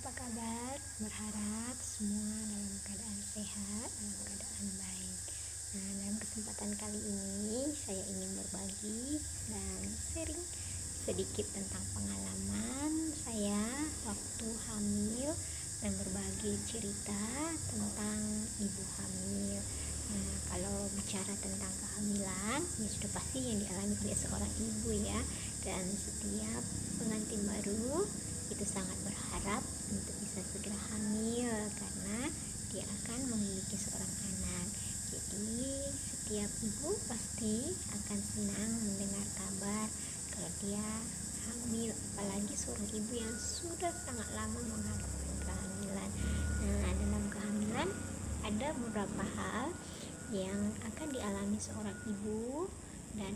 apa kabar? Berharap semua dalam keadaan sehat, dalam keadaan baik. Nah, dalam kesempatan kali ini saya ingin berbagi dan sharing sedikit tentang pengalaman saya waktu hamil dan berbagi cerita tentang ibu hamil. Nah, kalau bicara tentang kehamilan, ya sudah pasti yang dialami oleh seorang ibu ya. Dan setiap pengantin baru itu sangat berharap untuk bisa segera hamil karena dia akan memiliki seorang anak. Jadi setiap ibu pasti akan senang mendengar kabar kalau dia hamil, apalagi seorang ibu yang sudah sangat lama mengharapkan kehamilan. Nah, dalam kehamilan ada beberapa hal yang akan dialami seorang ibu dan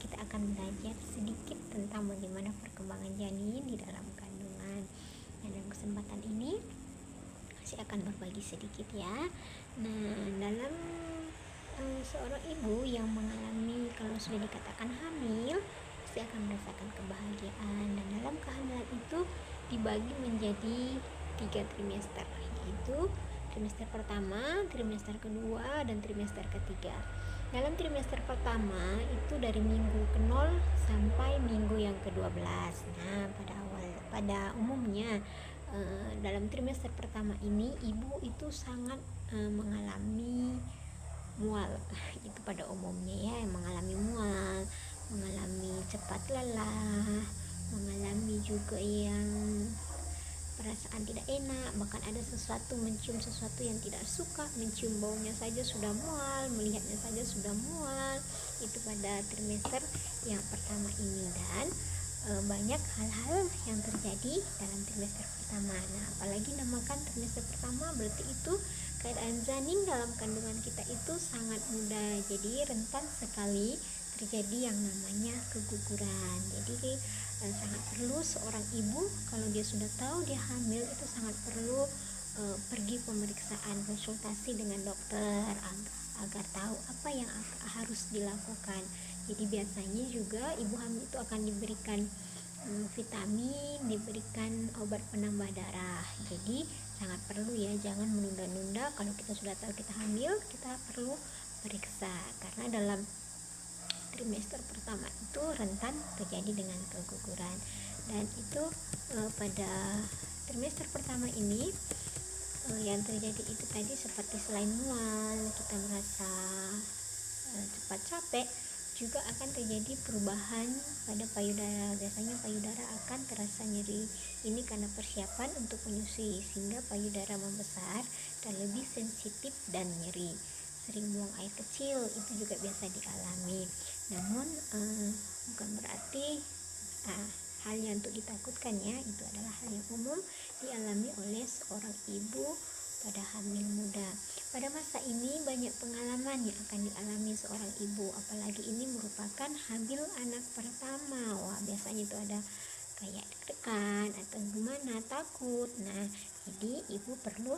kita akan belajar sedikit tentang bagaimana perkembangan janin di dalam kandungan. Nah, dalam kesempatan ini saya akan berbagi sedikit ya. Nah, dalam seorang ibu yang mengalami, kalau sudah dikatakan hamil, pasti akan merasakan kebahagiaan. Dan dalam kehamilan itu dibagi menjadi 3 trimester, yaitu trimester pertama, trimester kedua, dan trimester ketiga. Dalam trimester pertama itu dari minggu ke-0 sampai minggu yang ke-12. Nah, pada umumnya dalam trimester pertama ini ibu itu sangat mengalami mual. Itu pada umumnya ya, mengalami mual, mengalami cepat lelah, mengalami juga yang perasaan tidak enak, bahkan ada sesuatu, mencium sesuatu yang tidak suka, mencium baunya saja sudah mual, melihatnya saja sudah mual. Itu pada trimester yang pertama ini. Dan banyak hal-hal yang terjadi dalam trimester pertama. Nah, apalagi namakan trimester pertama berarti itu keadaan janin dalam kandungan kita itu sangat muda, jadi rentan sekali terjadi yang namanya keguguran. Jadi sangat perlu seorang ibu kalau dia sudah tahu dia hamil itu sangat perlu pergi pemeriksaan, konsultasi dengan dokter agar tahu apa yang harus dilakukan. Jadi biasanya juga ibu hamil itu akan diberikan vitamin, diberikan obat penambah darah. Jadi sangat perlu ya, jangan menunda-nunda. Kalau kita sudah tahu kita hamil, kita perlu periksa, karena dalam trimester pertama itu rentan terjadi dengan keguguran. Dan itu pada trimester pertama ini yang terjadi itu tadi seperti selain mual, kita merasa cepat capek, juga akan terjadi perubahan pada payudara. Biasanya payudara akan terasa nyeri. Ini karena persiapan untuk menyusui, sehingga payudara membesar dan lebih sensitif dan nyeri. Sering buang air kecil itu juga biasa dialami. Namun bukan berarti hal yang untuk ditakutkan ya. Itu adalah hal yang umum dialami oleh seorang ibu pada hamil muda. Pada masa ini banyak pengalaman yang akan dialami seorang ibu, apalagi ini merupakan hamil anak pertama. Wah, biasanya itu ada kayak deg-degan atau gimana, takut. Nah, jadi ibu perlu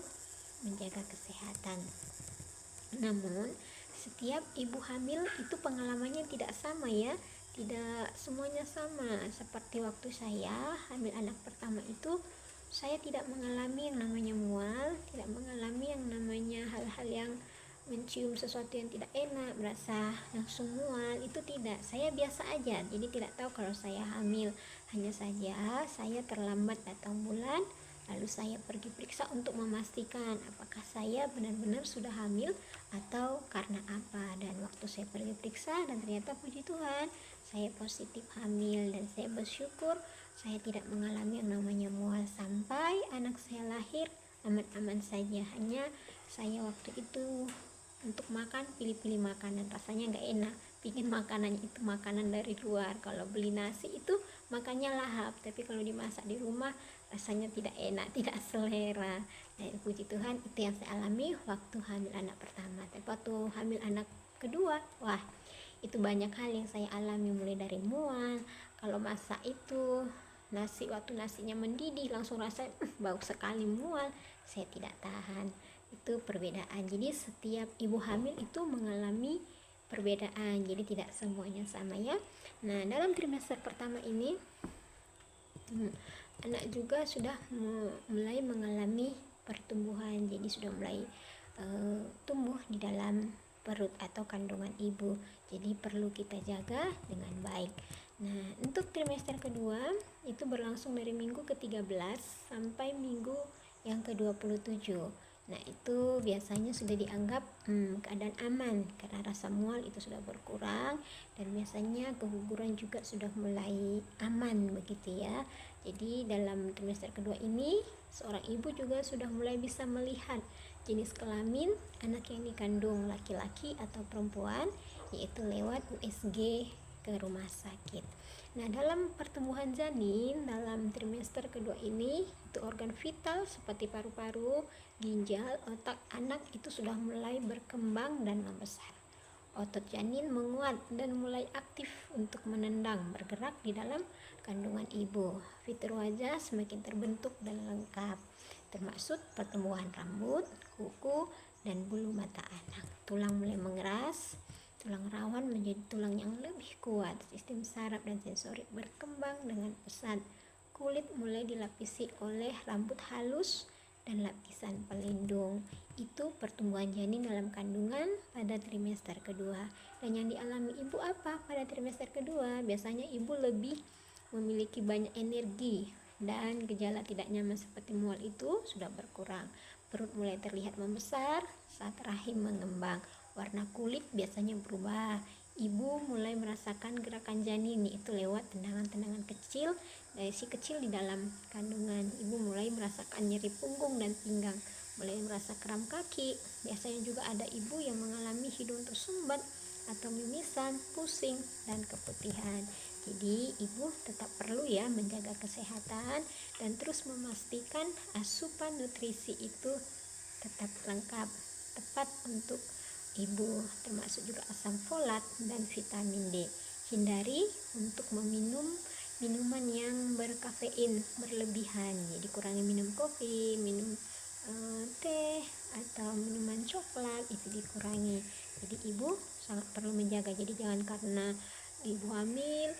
menjaga kesehatan. Namun setiap ibu hamil itu pengalamannya tidak sama ya, tidak semuanya sama. Seperti waktu saya hamil anak pertama itu, saya tidak mengalami yang namanya mual, tidak mengalami yang namanya hal-hal yang mencium sesuatu yang tidak enak, merasa langsung mual, itu tidak. Saya biasa aja, jadi tidak tahu kalau saya hamil. Hanya saja saya terlambat datang bulan, lalu saya pergi periksa untuk memastikan apakah saya benar-benar sudah hamil atau karena apa. Dan waktu saya pergi periksa, dan ternyata puji Tuhan saya positif hamil, dan saya bersyukur saya tidak mengalami yang namanya mual sampai anak saya lahir aman-aman saja. Hanya saya waktu itu untuk makan, pilih-pilih makanan, rasanya nggak enak, pingin makanannya itu makanan dari luar. Kalau beli nasi itu makannya lahap, tapi kalau dimasak di rumah rasanya tidak enak, tidak selera. Nah, puji Tuhan itu yang saya alami waktu hamil anak pertama. Tapi waktu hamil anak kedua, wah, itu banyak hal yang saya alami, mulai dari mual. Kalau masak itu nasi, waktu nasinya mendidih langsung rasa bau sekali, mual, saya tidak tahan. Itu perbedaan. Jadi setiap ibu hamil itu mengalami perbedaan, jadi tidak semuanya sama ya. Nah, dalam trimester pertama ini anak juga sudah mulai mengalami pertumbuhan, jadi sudah mulai tumbuh di dalam perut atau kandungan ibu, jadi perlu kita jaga dengan baik. Nah, untuk trimester kedua itu berlangsung dari minggu ke-13 sampai minggu yang ke-27. Nah, itu biasanya sudah dianggap keadaan aman karena rasa mual itu sudah berkurang, dan biasanya keguguran juga sudah mulai aman begitu ya. Jadi dalam trimester kedua ini seorang ibu juga sudah mulai bisa melihat jenis kelamin anak yang dikandung, laki-laki atau perempuan, yaitu lewat USG ke rumah sakit. Nah, dalam pertumbuhan janin dalam trimester kedua ini, itu organ vital seperti paru-paru, ginjal, otak anak itu sudah mulai berkembang dan membesar. Otot janin menguat dan mulai aktif untuk menendang, bergerak di dalam kandungan ibu. Fitur wajah semakin terbentuk dan lengkap, termasuk pertumbuhan rambut, kuku, dan bulu mata anak. Tulang mulai mengeras, tulang rawan menjadi tulang yang lebih kuat. Sistem saraf dan sensorik berkembang dengan pesat. Kulit mulai dilapisi oleh rambut halus dan lapisan pelindung. Itu pertumbuhan janin dalam kandungan pada trimester kedua. Dan yang dialami ibu apa pada trimester kedua? Biasanya ibu lebih memiliki banyak energi, dan gejala tidak nyaman seperti mual itu sudah berkurang. Perut mulai terlihat membesar saat rahim mengembang. Warna kulit biasanya berubah. Ibu mulai merasakan gerakan janin, yaitu lewat tendangan-tendangan kecil dari si kecil di dalam kandungan. Ibu mulai merasakan nyeri punggung dan pinggang, mulai merasa kram kaki. Biasanya juga ada ibu yang mengalami hidung tersumbat atau mimisan, pusing, dan keputihan. Jadi ibu tetap perlu ya menjaga kesehatan dan terus memastikan asupan nutrisi itu tetap lengkap, tepat untuk ibu, termasuk juga asam folat dan vitamin D. Hindari untuk meminum minuman yang berkafein berlebihan, jadi kurangi minum kopi, minum teh atau minuman coklat, itu dikurangi. Jadi ibu sangat perlu menjaga, jadi jangan karena ibu hamil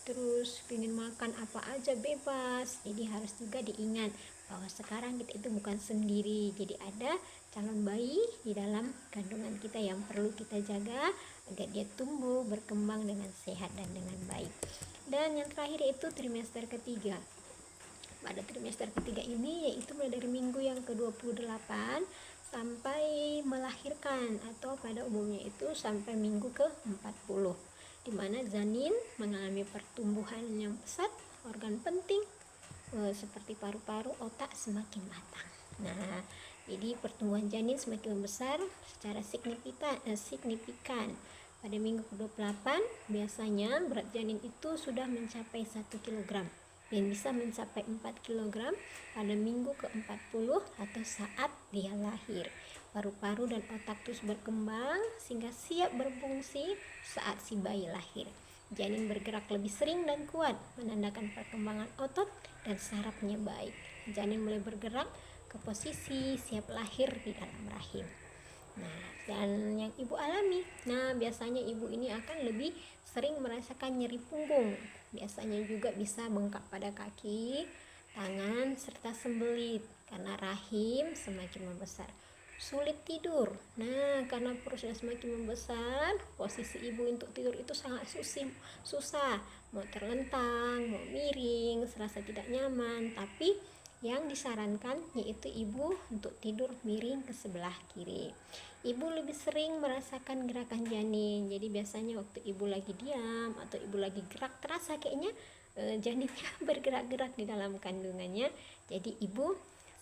terus ingin makan apa aja bebas. Jadi harus juga diingat bahwa sekarang kita itu bukan sendiri, jadi ada calon bayi di dalam kandungan kita yang perlu kita jaga agar dia tumbuh berkembang dengan sehat dan dengan baik. Dan yang terakhir yaitu trimester ketiga. Pada trimester ketiga ini yaitu mulai dari minggu yang ke-28 sampai melahirkan, atau pada umumnya itu sampai minggu ke-40, di mana janin mengalami pertumbuhan yang pesat, organ penting seperti paru-paru, otak semakin matang. Nah, jadi pertumbuhan janin semakin membesar secara signifikan. Pada minggu ke-28 biasanya berat janin itu sudah mencapai 1 kg dan bisa mencapai 4 kg pada minggu ke-40 atau saat dia lahir. Paru-paru dan otak terus berkembang sehingga siap berfungsi saat si bayi lahir. Janin bergerak lebih sering dan kuat, menandakan perkembangan otot dan sarafnya baik. Janin mulai bergerak ke posisi siap lahir di dalam rahim. Nah, dan yang ibu alami, biasanya ibu ini akan lebih sering merasakan nyeri punggung. Biasanya juga bisa bengkak pada kaki, tangan, serta sembelit karena rahim semakin membesar. Sulit tidur. Nah, karena perut sudah semakin membesar, posisi ibu untuk tidur itu sangat susah. Mau terlentang, mau miring, serasa tidak nyaman. Tapi yang disarankan yaitu ibu untuk tidur miring ke sebelah kiri. Ibu lebih sering merasakan gerakan janin. Jadi biasanya waktu ibu lagi diam atau ibu lagi gerak, terasa kayaknya janinnya bergerak-gerak di dalam kandungannya. Jadi ibu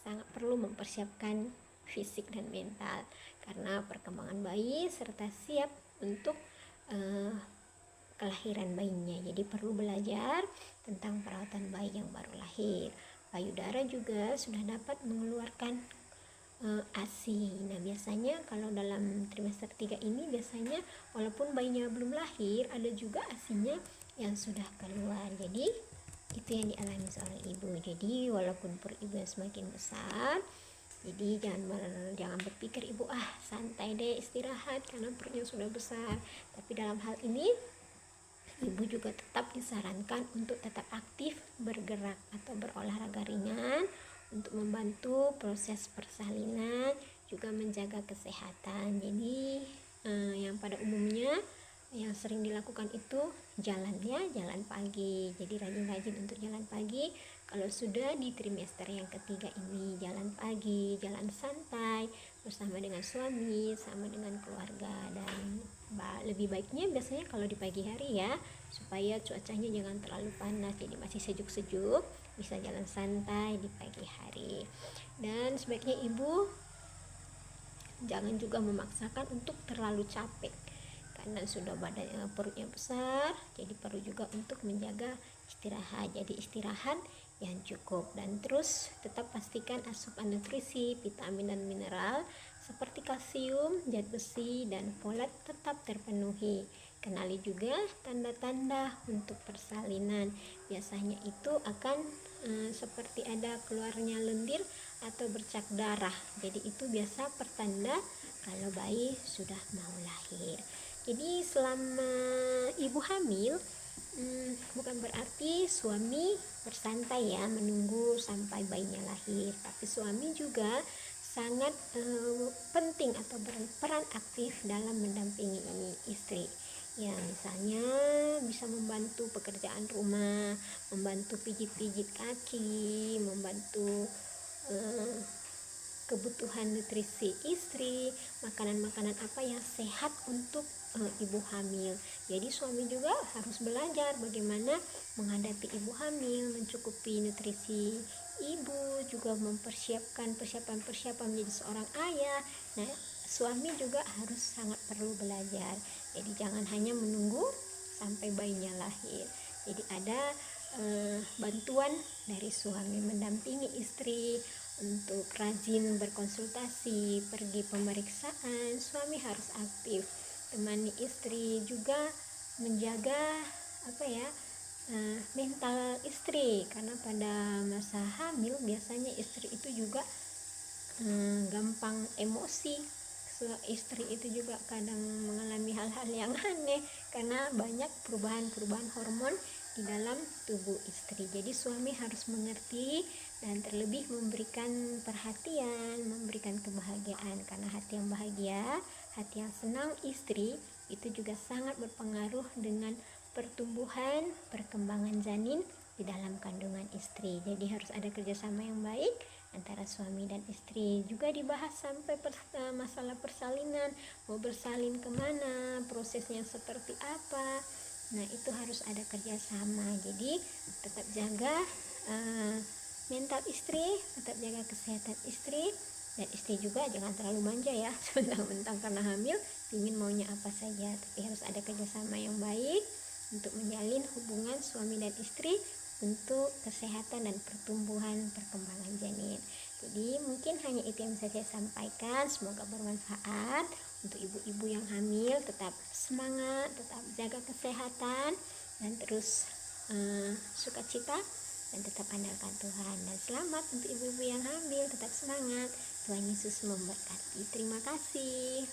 sangat perlu mempersiapkan fisik dan mental karena perkembangan bayi serta siap untuk kelahiran bayinya. Jadi perlu belajar tentang perawatan bayi yang baru lahir. Payudara juga sudah dapat mengeluarkan ASI. Nah, biasanya kalau dalam trimester 3 ini biasanya walaupun bayinya belum lahir, ada juga ASINya yang sudah keluar. Jadi itu yang dialami seorang ibu. Jadi walaupun perut ibu yang semakin besar, jadi jangan berpikir ibu santai deh istirahat karena perutnya sudah besar. Tapi dalam hal ini Ibu juga tetap disarankan untuk tetap aktif bergerak atau berolahraga ringan untuk membantu proses persalinan, juga menjaga kesehatan. Jadi yang pada umumnya yang sering dilakukan itu jalan pagi. Jadi rajin-rajin untuk jalan pagi. Kalau sudah di trimester yang ketiga ini, jalan pagi, jalan santai bersama dengan suami, sama dengan keluarga. Dan lebih baiknya biasanya kalau di pagi hari ya, supaya cuacanya jangan terlalu panas, jadi masih sejuk-sejuk, bisa jalan santai di pagi hari. Dan sebaiknya ibu jangan juga memaksakan untuk terlalu capek, karena sudah perutnya besar, jadi perlu juga untuk menjaga istirahat. Jadi istirahat yang cukup, dan terus tetap pastikan asupan nutrisi, vitamin dan mineral seperti kalsium, zat besi dan folat tetap terpenuhi. Kenali juga tanda-tanda untuk persalinan. Biasanya itu akan seperti ada keluarnya lendir atau bercak darah. Jadi itu biasa pertanda kalau bayi sudah mau lahir. Jadi selama ibu hamil, bukan berarti suami bersantai ya menunggu sampai bayinya lahir, tapi suami juga sangat penting atau berperan aktif dalam mendampingi istri. Ya, misalnya bisa membantu pekerjaan rumah, membantu pijit-pijit kaki, membantu kebutuhan nutrisi istri, makanan-makanan apa yang sehat untuk ibu hamil. Jadi suami juga harus belajar bagaimana menghadapi ibu hamil, mencukupi nutrisi ibu, juga mempersiapkan persiapan menjadi seorang ayah. Nah, suami juga harus sangat perlu belajar. Jadi jangan hanya menunggu sampai bayinya lahir. Jadi ada bantuan dari suami mendampingi istri untuk rajin berkonsultasi, pergi pemeriksaan. Suami harus aktif temani istri, juga menjaga mental istri, karena pada masa hamil biasanya istri itu juga gampang emosi. Istri itu juga kadang mengalami hal-hal yang aneh karena banyak perubahan hormon di dalam tubuh istri. Jadi suami harus mengerti dan terlebih memberikan perhatian, memberikan kebahagiaan, karena hati yang bahagia, hati yang senang istri itu juga sangat berpengaruh dengan pertumbuhan, perkembangan janin di dalam kandungan istri. Jadi harus ada kerjasama yang baik antara suami dan istri. Juga dibahas sampai masalah persalinan, mau bersalin kemana, prosesnya seperti apa. Nah, itu harus ada kerjasama. Jadi tetap jaga mental istri, tetap jaga kesehatan istri, dan istri juga jangan terlalu manja ya, mentang-mentang karena hamil ingin maunya apa saja. Tapi harus ada kerjasama yang baik untuk menjalin hubungan suami dan istri untuk kesehatan dan pertumbuhan perkembangan janin. Jadi mungkin hanya itu yang bisa saya sampaikan. Semoga bermanfaat untuk ibu-ibu yang hamil. Tetap semangat, tetap jaga kesehatan, dan terus sukacita, dan tetap andalkan Tuhan. Dan selamat untuk ibu-ibu yang hamil, tetap semangat. Tuhan Yesus memberkati. Terima kasih.